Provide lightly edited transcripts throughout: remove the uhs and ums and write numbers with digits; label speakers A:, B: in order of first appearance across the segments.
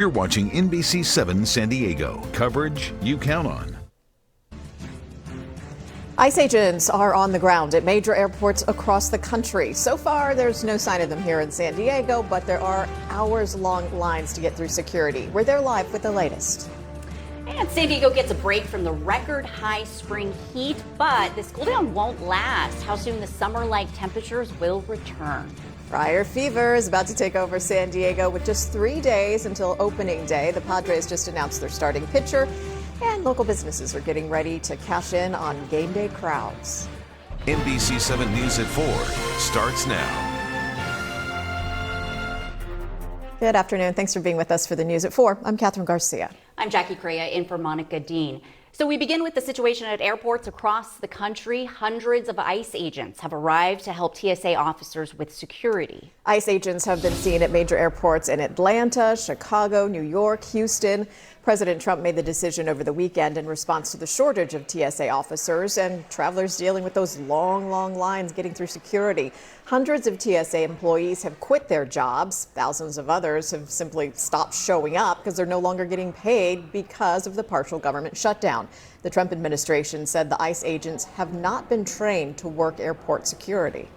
A: You're watching NBC 7 San Diego. Coverage you count on.
B: ICE agents are on the ground at major airports across the country. So far, there's no sign of them here in San Diego, but there are hours-long lines to get through security. We're there live with the latest.
C: And San Diego gets a break from the record high spring heat, but this cool down won't last. How soon the summer-like temperatures will return.
B: Friar fever is about to take over San Diego with just 3 days until opening day. The Padres just announced their starting pitcher, and local businesses are getting ready to cash in on game day crowds.
A: NBC 7 News at 4 starts now.
B: Good afternoon. Thanks for being with us for the news at 4. I'm Catherine Garcia.
C: I'm Jackie Crea in for Monica Dean. So we begin with the situation at airports across the country. Hundreds of ICE agents have arrived to help TSA officers with security.
B: ICE agents have been seen at major airports in Atlanta, Chicago, New York, Houston. President Trump made the decision over the weekend in response to the shortage of TSA officers and travelers dealing with those long lines getting through security. Hundreds of TSA employees have quit their jobs. Thousands of others have simply stopped showing up because they're no longer getting paid because of the partial government shutdown. The Trump administration said the ICE agents have not been trained to work airport security.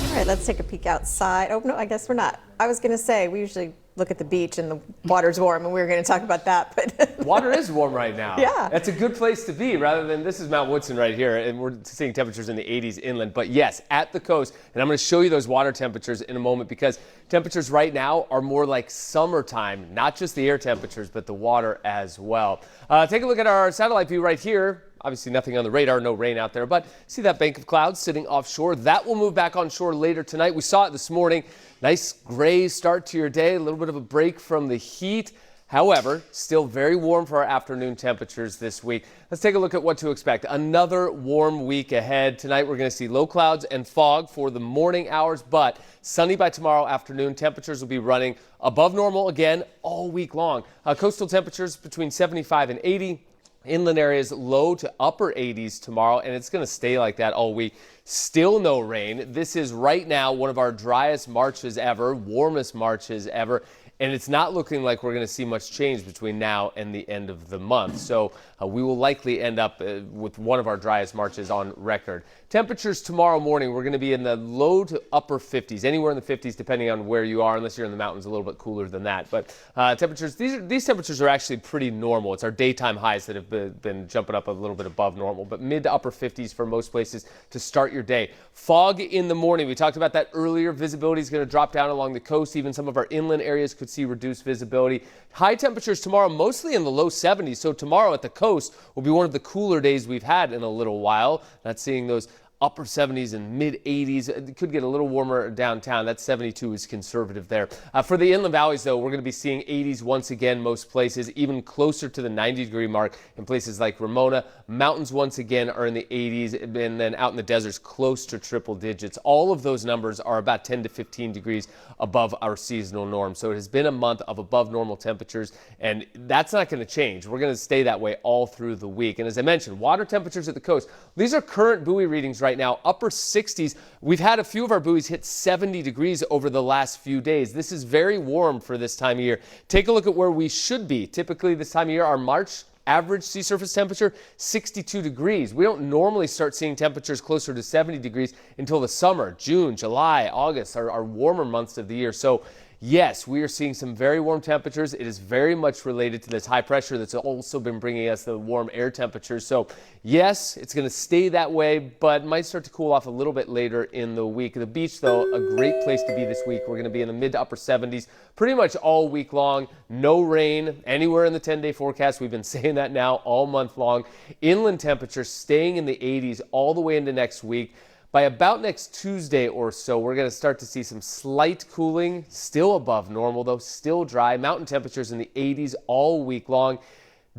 B: All right, let's take a peek outside. Oh, no, I guess we're not. I was going to say, we usually look at the beach and the water's warm, and we were going to talk about that, but
D: water is warm right now.
B: Yeah.
D: That's a good place to be rather than, this is Mount Woodson right here, and we're seeing temperatures in the 80s inland. But yes, at the coast, and I'm going to show you those water temperatures in a moment because temperatures right now are more like summertime, not just the air temperatures, but the water as well. Take a look at our satellite view right here. Obviously nothing on the radar, no rain out there, but see that bank of clouds sitting offshore? That will move back onshore later tonight. We saw it this morning. Nice gray start to your day, a little bit of a break from the heat. However, still very warm for our afternoon temperatures this week. Let's take a look at what to expect. Another warm week ahead. Tonight we're going to see low clouds and fog for the morning hours, but sunny by tomorrow afternoon. Temperatures will be running above normal again all week long. Coastal temperatures between 75 and 80. Inland areas low to upper 80s tomorrow, and it's going to stay like that all week. Still no rain. This is right now one of our driest Marches ever, warmest Marches ever, and it's not looking like we're going to see much change between now and the end of the month. So we will likely end up with one of our driest Marches on record. Temperatures tomorrow morning, we're going to be in the low to upper 50s, anywhere in the 50s depending on where you are, unless you're in the mountains, a little bit cooler than that. But temperatures, these temperatures are actually pretty normal. It's our daytime highs that have been jumping up a little bit above normal, but mid to upper 50s for most places to start your day. Fog in the morning. We talked about that earlier. Visibility is going to drop down along the coast. Even some of our inland areas could see reduced visibility. High temperatures tomorrow, mostly in the low 70s. So tomorrow at the coast will be one of the cooler days we've had in a little while. Not seeing those upper 70s and mid 80s. It could get a little warmer downtown. That 72 is conservative there. For the inland valleys, though, we're going to be seeing 80s once again most places, even closer to the 90-degree mark in places like Ramona. Mountains once again are in the 80s, and then out in the deserts close to triple digits. All of those numbers are about 10 to 15 degrees above our seasonal norm. So it has been a month of above normal temperatures, and that's not going to change. We're going to stay that way all through the week. And as I mentioned, water temperatures at the coast. These are current buoy readings right now, upper 60s. We've had a few of our buoys hit 70 degrees over the last few days. This is very warm for this time of year. Take a look at where we should be. Typically this time of year, our March average sea surface temperature, 62 degrees. We don't normally start seeing temperatures closer to 70 degrees until the summer. June, July, August are warmer months of the year. So yes, we are seeing some very warm temperatures. It is very much related to this high pressure that's also been bringing us the warm air temperatures. So yes, it's going to stay that way, but might start to cool off a little bit later in the week. The beach, though, a great place to be this week. We're going to be in the mid to upper 70s pretty much all week long. No rain anywhere in the 10-day forecast. We've been saying that now all month long. Inland temperatures staying in the 80s all the way into next week. By about next Tuesday or so, we're going to start to see some slight cooling, still above normal though, still dry. Mountain temperatures in the 80s all week long.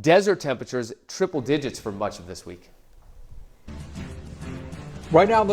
D: Desert temperatures triple digits for much of this week.
E: Right now,